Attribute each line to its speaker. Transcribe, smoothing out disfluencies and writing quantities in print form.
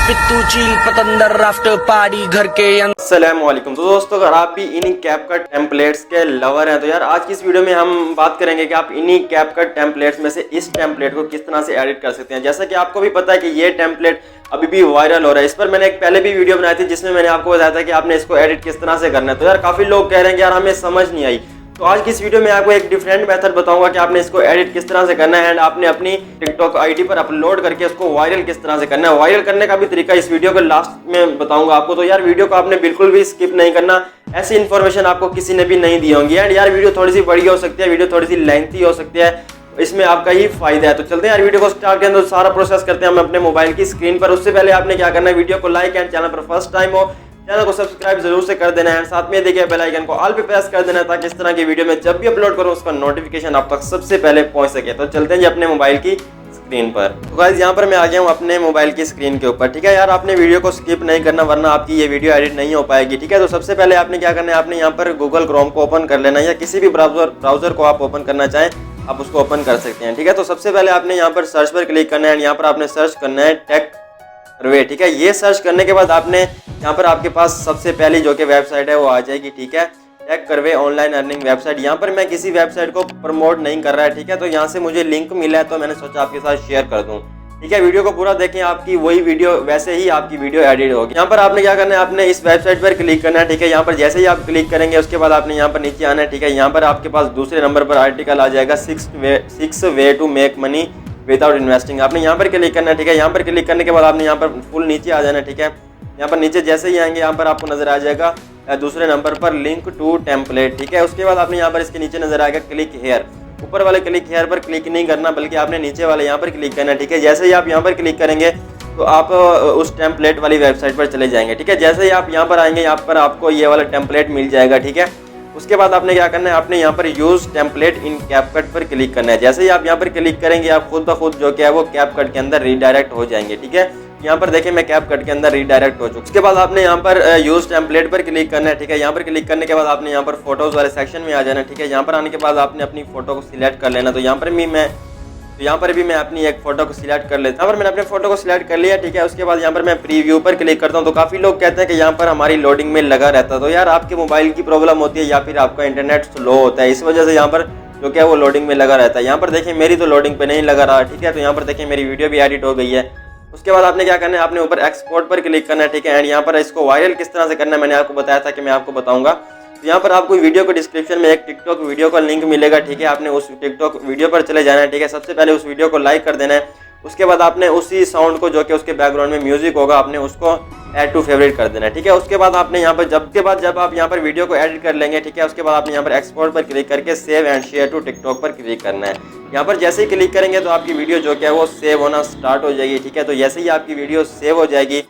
Speaker 1: पित्तू चील पतंदर राफ्ट पहाड़ी घर के
Speaker 2: अस्सलामुअलैकुम। तो दोस्तों, अगर आप भी इन्हीं कैपकट टेम्पलेट्स के लवर हैं तो यार आज की इस वीडियो में हम बात करेंगे कि आप इन्हीं कैपकट टेम्पलेट्स में से इस टेम्पलेट को किस तरह से एडिट कर सकते हैं। जैसा कि आपको भी पता है कि ये टेम्पलेट अभी भी वायरल हो रहा है। इस पर मैंने एक पहले भी वीडियो बनाई थी जिसमें मैंने आपको बताया था कि आपने इसको एडिट किस तरह से करना है। तो यार काफी लोग कह रहे हैं कि यार हमें समझ नहीं आई। तो आज की इस वीडियो में आपको एक डिफरेंट मेथड बताऊंगा कि आपने इसको एडिट किस तरह से करना है एंड आपने अपनी टिकटॉक आईडी पर अपलोड करके उसको वायरल किस तरह से करना है। वायरल करने का भी तरीका इस वीडियो के लास्ट में बताऊंगा आपको। तो यार वीडियो को आपने बिल्कुल भी स्किप नहीं करना, ऐसी इन्फॉर्मेशन आपको किसी ने भी नहीं दी होंगी। एंड यार वीडियो थोड़ी सी बड़ी हो सकती है, वीडियो थोड़ी सी लेंथी हो सकती है, इसमें आपका ही फायदा है। तो चलते हैं यार वीडियो को स्टार्ट करें। तो सारा प्रोसेस करते हैं हम अपने मोबाइल की स्क्रीन पर। उससे पहले आपने क्या करना है, वीडियो को लाइक एंड चैनल पर फर्स्ट टाइम हो चैनल को सब्सक्राइब जरूर से कर देना है। साथ में देखिए बेल आइकन को ऑल पे प्रेस कर देना है ताकि इस तरह की वीडियो में जब भी अपलोड करूं उसका नोटिफिकेशन आप तक सबसे पहले पहुंच सके। तो चलते हैं जी अपने मोबाइल की स्क्रीन पर। तो गाइस यहाँ पर मैं आ गया हूँ अपने मोबाइल की स्क्रीन के ऊपर। ठीक है यार, आपने वीडियो को स्किप नहीं करना वरना आपकी ये वीडियो एडिट नहीं हो पाएगी। ठीक है, तो सबसे पहले आपने क्या करना है, आपने यहाँ पर गूगल क्रोम को ओपन कर लेना है या किसी भी ब्राउजर को आप ओपन करना चाहें आप उसको ओपन कर सकते हैं। ठीक है, तो सबसे पहले आपने यहाँ पर सर्च पर क्लिक करना है। यहाँ पर आपने सर्च करना है टेक करवे। ठीक है, ये सर्च करने के बाद आपने यहाँ पर आपके पास सबसे पहली जो कि वेबसाइट है वो आ जाएगी। ठीक है, टेक करवे ऑनलाइन अर्निंग वेबसाइट। यहाँ पर मैं किसी वेबसाइट को प्रमोट नहीं कर रहा है। ठीक है, तो यहाँ से मुझे लिंक मिला है तो मैंने सोचा आपके साथ शेयर कर दूँ। ठीक है, वीडियो को पूरा देखें, आपकी वही वीडियो वैसे ही आपकी वीडियो एडिट होगी। यहाँ पर आपने क्या करना है, आपने इस वेबसाइट पर क्लिक करना है। ठीक है, यहाँ पर जैसे ही आप क्लिक करेंगे उसके बाद आपने यहाँ पर नीचे आना है। ठीक है, यहाँ पर आपके पास दूसरे नंबर पर आर्टिकल आ जाएगा 6 way to make money without investing. आपने यहाँ पर क्लिक करना है। ठीक है, यहाँ पर क्लिक करने के बाद आपने यहाँ पर फुल नीचे आ जाना है। ठीक है, यहाँ पर नीचे जैसे ही आएंगे यहाँ पर आपको नजर आ जाएगा दूसरे नंबर पर लिंक टू टेम्पलेट। ठीक है, उसके बाद आपने यहाँ पर इसके नीचे नजर आएगा क्लिक हेयर। ऊपर वाले क्लिक हेयर पर क्लिक नहीं करना बल्कि आपने नीचे वाले यहाँ पर क्लिक करना है। ठीक है, जैसे ही आप यहाँ पर क्लिक करेंगे तो आप उस टेम्पलेट वाली वेबसाइट पर चले जाएंगे। ठीक है, जैसे ही आप यहाँ पर आएंगे यहाँ पर आपको ये वाला टेम्पलेट मिल जाएगा। ठीक है, उसके बाद आपने क्या करना है, आपने यहाँ पर यूज टेम्पलेट इन कैपकट पर क्लिक करना है। जैसे ही आप यहाँ पर क्लिक करेंगे आप खुद ब खुद जो क्या है वो कैपकट के अंदर रीडायरेक्ट हो जाएंगे। ठीक है, यहाँ पर देखिए मैं कैपकट के अंदर रीडायरेक्ट हो चुका। उसके बाद आपने यहाँ पर यूज टेम्पलेट पर क्लिक करना है। ठीक है, यहाँ पर क्लिक करने के बाद आपने यहाँ पर फोटोज वाले सेक्शन में आ जाना है। ठीक है, यहाँ पर आने के बाद आपने अपनी फोटो को सिलेक्ट कर लेना। तो यहाँ पर भी मैं अपनी एक फोटो को सिलेक्ट कर लेता हूँ। यहाँ पर मैंने अपने फोटो को सिलेक्ट कर लिया। ठीक है, उसके बाद यहाँ पर मैं प्रीव्यू पर क्लिक करता हूँ। तो काफी लोग कहते हैं कि यहाँ पर हमारी लोडिंग में लगा रहता है। तो यार आपके मोबाइल की प्रॉब्लम होती है या फिर आपका इंटरनेट स्लो होता है, इस वजह से यहाँ पर जो क्या है वो लोडिंग में लगा रहता है। यहाँ पर देखिए मेरी तो लोडिंग पे नहीं लगा रहा। ठीक है, तो यहाँ पर देखिए मेरी वीडियो भी एडिट हो गई है। उसके बाद आपने क्या करना है, आपने ऊपर एक्सपोर्ट पर क्लिक करना है। ठीक है, एंड यहाँ पर इसको वायरल किस तरह से करना है मैंने आपको बताया था कि मैं आपको बताऊंगा। तो यहाँ पर आपको वीडियो को डिस्क्रिप्शन में एक टिकटॉक वीडियो का लिंक मिलेगा। ठीक है, आपने उस टिकटॉक वीडियो पर चले जाना है। ठीक है, सबसे पहले उस वीडियो को लाइक कर देना है। उसके बाद आपने उसी साउंड को जो कि उसके बैकग्राउंड में म्यूजिक होगा आपने उसको ऐड टू फेवरेट कर देना है। ठीक है, उसके बाद आपने यहाँ पर जब आप यहाँ पर वीडियो को एडिट कर लेंगे। ठीक है, उसके बाद आपने यहाँ पर एक्सपोर्ट पर क्लिक करके save and share to TikTok पर क्लिक करना है। यहाँ पर जैसे ही क्लिक करेंगे तो आपकी वीडियो जो क्या है वो सेव होना स्टार्ट हो जाएगी। ठीक है, तो जैसे ही आपकी वीडियो सेव हो जाएगी